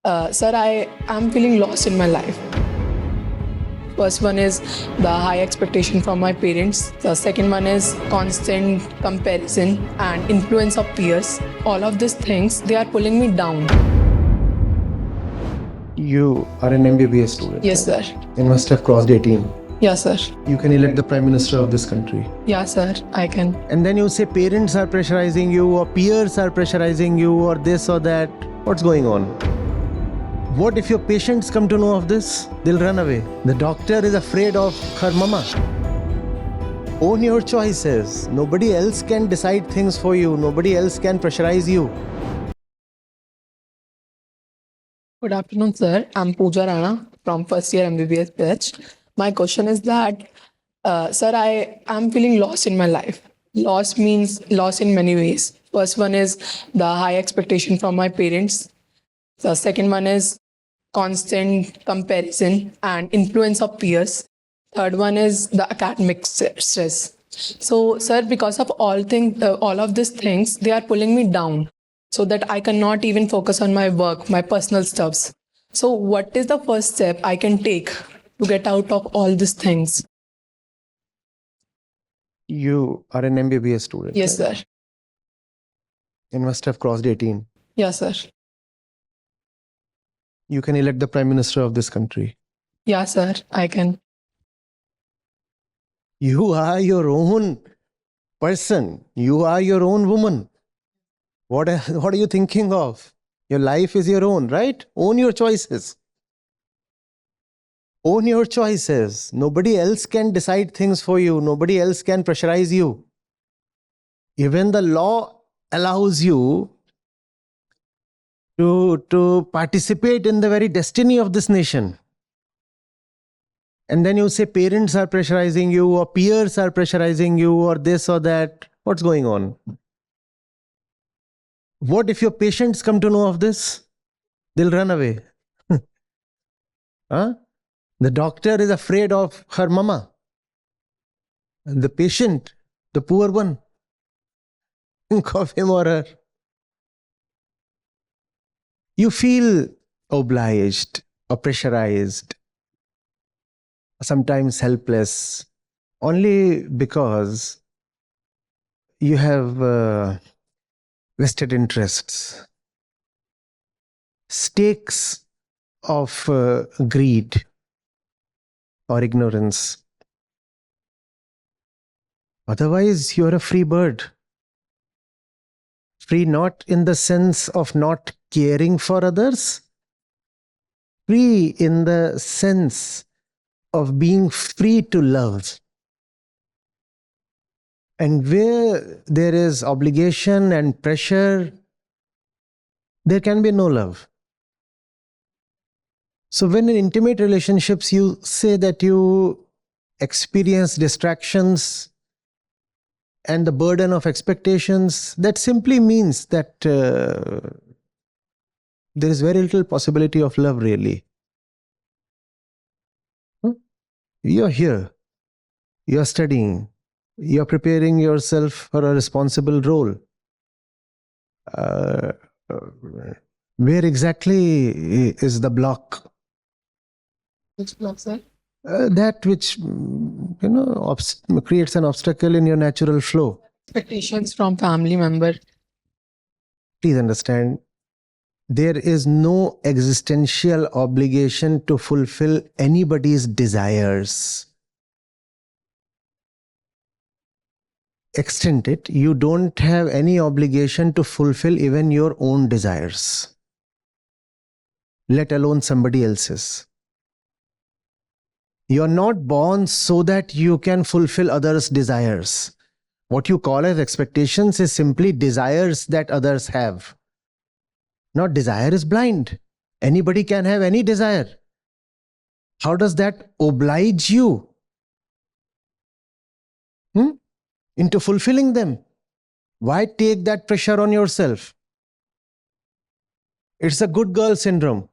Sir, I am feeling lost in my life. First one is the high expectation from my parents. The second one is constant comparison and influence of peers. All of these things, they are pulling me down. You are an MBBS student. Yes, sir. You must have crossed 18. Yeah, sir. You can elect the Prime Minister of this country. Yeah, sir. I can. And then you say parents are pressurizing you, or peers are pressurizing you, or this or that. What's going on? What if your patients come to know of this? They'll run away. The doctor is afraid of her mama. Own your choices. Nobody else can decide things for you. Nobody else can pressurize you. Good afternoon, sir. I'm Pooja Rana from first year MBBS batch. My question is that, sir, I am feeling lost in my life. Lost means lost in many ways. First one is the high expectation from my parents. The second one is constant comparison and influence of peers. Third one is the academic stress. So, sir, because of all of these things, they are pulling me down so that I cannot even focus on my work, my personal stuffs. So, what is the first step I can take to get out of all these things? You are an MBBS student. Yes, right? sir. You must have crossed 18. Yes, sir. You can elect the Prime Minister of this country. Yeah, sir. I can. You are your own person. You are your own woman. What are you thinking of? Your life is your own, right? Own your choices. Own your choices. Nobody else can decide things for you. Nobody else can pressurize you. Even the law allows you to participate in the very destiny of this nation. And then you say parents are pressurizing you, or peers are pressurizing you, or this or that. What's going on? What if your patients come to know of this? They'll run away. Huh? The doctor is afraid of her mama. And the patient, the poor one, think of him or her. You feel obliged or pressurized, sometimes helpless, only because you have vested interests, stakes of greed or ignorance. Otherwise, you're a free bird. Free not in the sense of not caring for others, free in the sense of being free to love. And where there is obligation and pressure, there can be no love. So when in intimate relationships you say that you experience distractions and the burden of expectations, that simply means that there is very little possibility of love, really. You're here, you're studying, you're preparing yourself for a responsible role. Where exactly is the block? Which block, sir? That which creates an obstacle in your natural flow. Expectations from family member. Please understand, there is no existential obligation to fulfill anybody's desires. Extend it, you don't have any obligation to fulfill even your own desires, let alone somebody else's. You're not born so that you can fulfill others' desires. What you call as expectations is simply desires that others have. Now, desire is blind. Anybody can have any desire. How does that oblige you into fulfilling them? Why take that pressure on yourself? It's a good girl syndrome.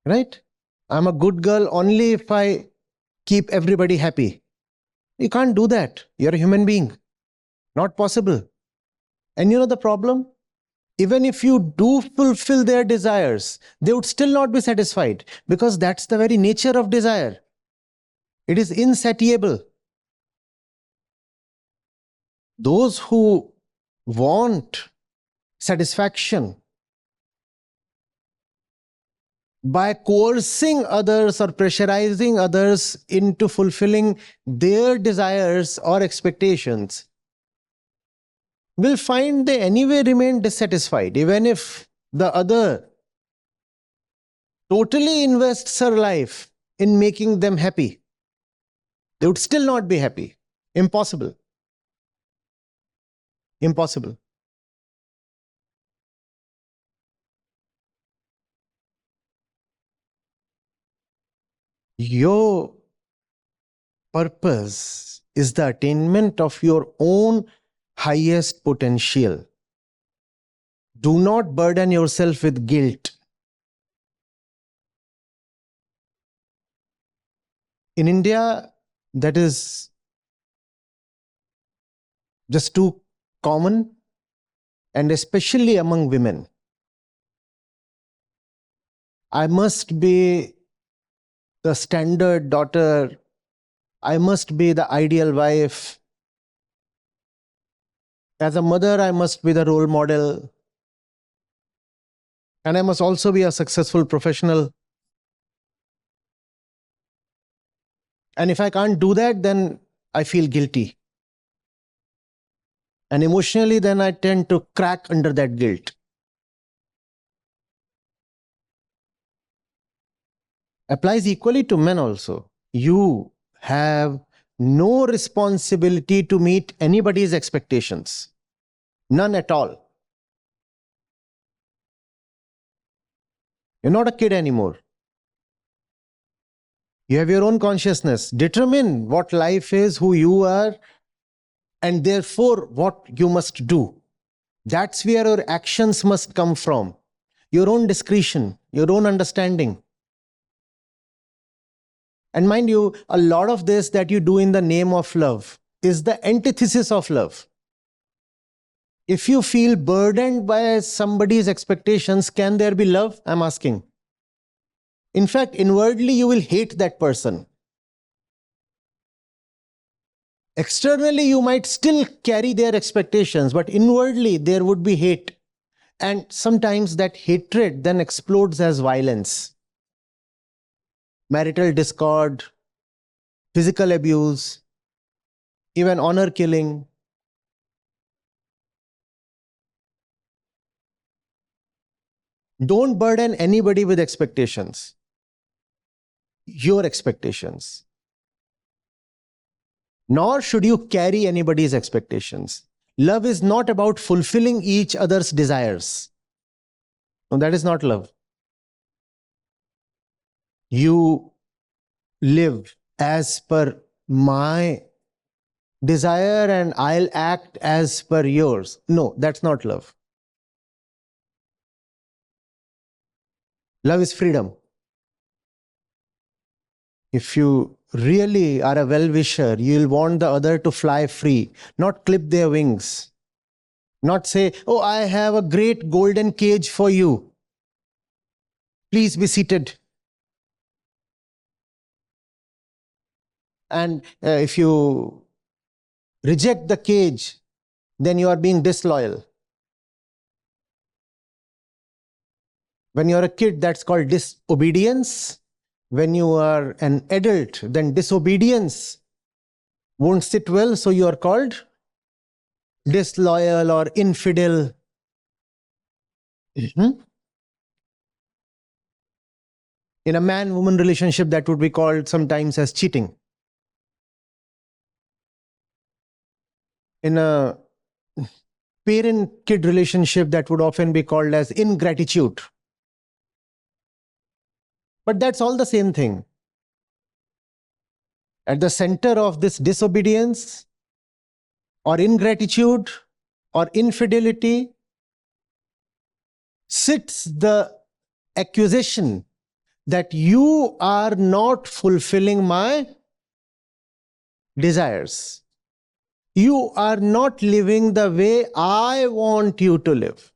Right? I'm a good girl only if I keep everybody happy. You can't do that. You're a human being. Not possible. And you know the problem? even if you do fulfill their desires, they would still not be satisfied, because that's the very nature of desire. It is insatiable. Those who want satisfaction by coercing others or pressurizing others into fulfilling their desires or expectations will find they anyway remain dissatisfied, even if the other totally invests her life in making them happy. They would still not be happy. Impossible. Impossible. Your purpose is the attainment of your own highest potential. Do not burden yourself with guilt. In India, that is just too common, and especially among women. I must be the standard daughter. I must be the ideal wife. As a mother, I must be the role model. And I must also be a successful professional. And if I can't do that, then I feel guilty. And emotionally, then I tend to crack under that guilt. Applies equally to men also. You have no responsibility to meet anybody's expectations. None at all. You're not a kid anymore. You have your own consciousness. Determine what life is, who you are, and therefore what you must do. That's where your actions must come from. Your own discretion, your own understanding. And mind you, a lot of this that you do in the name of love is the antithesis of love. If you feel burdened by somebody's expectations, can there be love? I'm asking. In fact, inwardly, you will hate that person. Externally, you might still carry their expectations, but inwardly, there would be hate. And sometimes that hatred then explodes as violence. Marital discord, physical abuse, even honor killing. Don't burden anybody with expectations. Your expectations. Nor should you carry anybody's expectations. Love is not about fulfilling each other's desires. No, that is not love. You live as per my desire and I'll act as per yours. No, that's not love. Love is freedom. If you really are a well-wisher, you'll want the other to fly free, not clip their wings. Not say, oh, I have a great golden cage for you. Please be seated. And if you reject the cage, then you are being disloyal. When you're a kid, that's called disobedience. When you are an adult, then disobedience won't sit well, so you are called disloyal or infidel. In a man-woman relationship, that would be called sometimes as cheating. In a parent-kid relationship, that would often be called as ingratitude. But that's all the same thing. At the center of this disobedience or ingratitude or infidelity sits the accusation that you are not fulfilling my desires. You are not living the way I want you to live.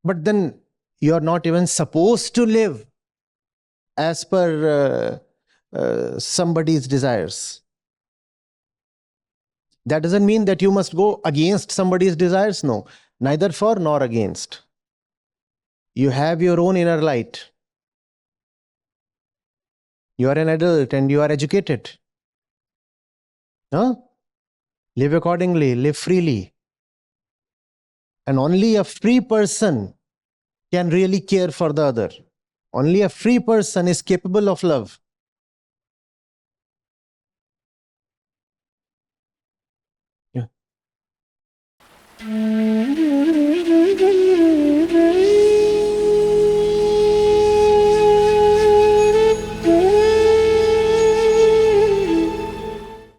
But then you are not even supposed to live as per somebody's desires. That doesn't mean that you must go against somebody's desires. No, neither for nor against. You have your own inner light. You are an adult and you are educated. Huh? Live accordingly, live freely. And only a free person can really care for the other. Only a free person is capable of love. Yeah.